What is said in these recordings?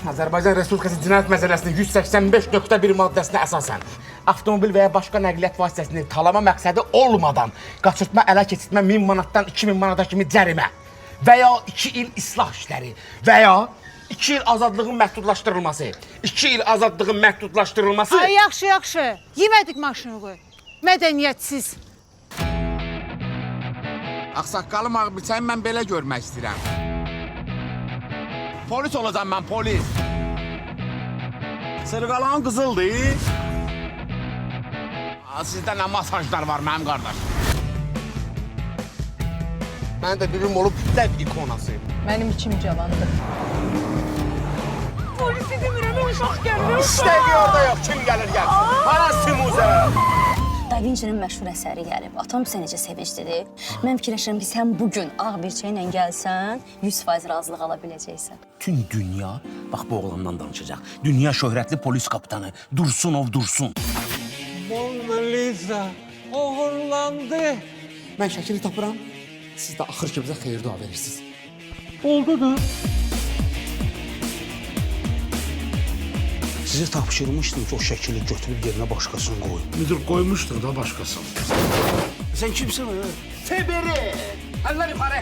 Azərbaycan Respublikası Cinayət Məcəlləsinin 185.1 maddəsinə əsasən avtomobil və ya başqa nəqliyyat vasitəsini talama məqsədi olmadan qaçırtma, ələ keçirtmə 1000 manatdan 2000 manata kimi cərimə və ya 2 il islah işləri və ya 2 il azadlığın məhdudlaşdırılması, 2 il azadlığın məhdudlaşdırılması... Ay, yaxşı, yaxşı. Yemədik maşını. Mədəniyyətsiz. Ağsaqqalım Ağbirçayı mən belə görmək istəyirəm. Polis olacam mən, polis. Sırğalan qızıldır. Sizdə nə masajlar var mənim qardaş? Mən də birim olub dəb ikonası. Mənim içim cavandır. Polisi demirəm, uşaq gəlir. İstədiyi orada yox, kim gəlir gəlsin. Parası muzə. Da Vinci'nin məşhur əsəri gəlib. Atam bizə necə sevinclidir. Mən fikirləşirəm ki, sən bugün Ağbirçəyi ilə gəlsən, 100% razılıq ala biləcəksən. Tüm dünya, bax bu oğlandan danışacaq. Dünya şöhrətli polis kapitanı Dursunov Dursun. Mona Lisa uğurlandı. Mən şəkili tapıram, siz də axır ki bizə xeyir dua verirsiniz. Oldu da. Sizə tapşırmışdım ki, o şəkili götürüb yerinə başqasını qoyun. Müdür koymuştur da başkasını. Sen kimsin ha? Teberi! Eller yukarı!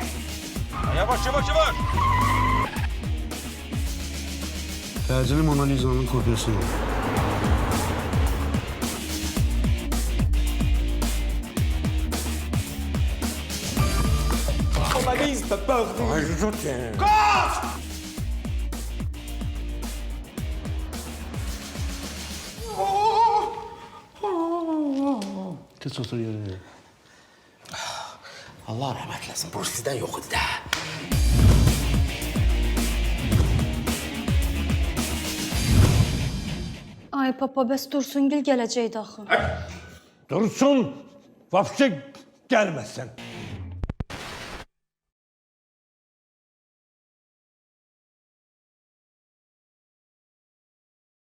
Yavaş yavaş yavaş. Təcili Mona Lisa'nın kopyasını. Geç otur yerine. Allah rəhmət eləsin, Bruce-dən yox idi də. Ay papa, bəs Dursungil gələcəkdi axı. Dursun. Vapşe gelmezsen.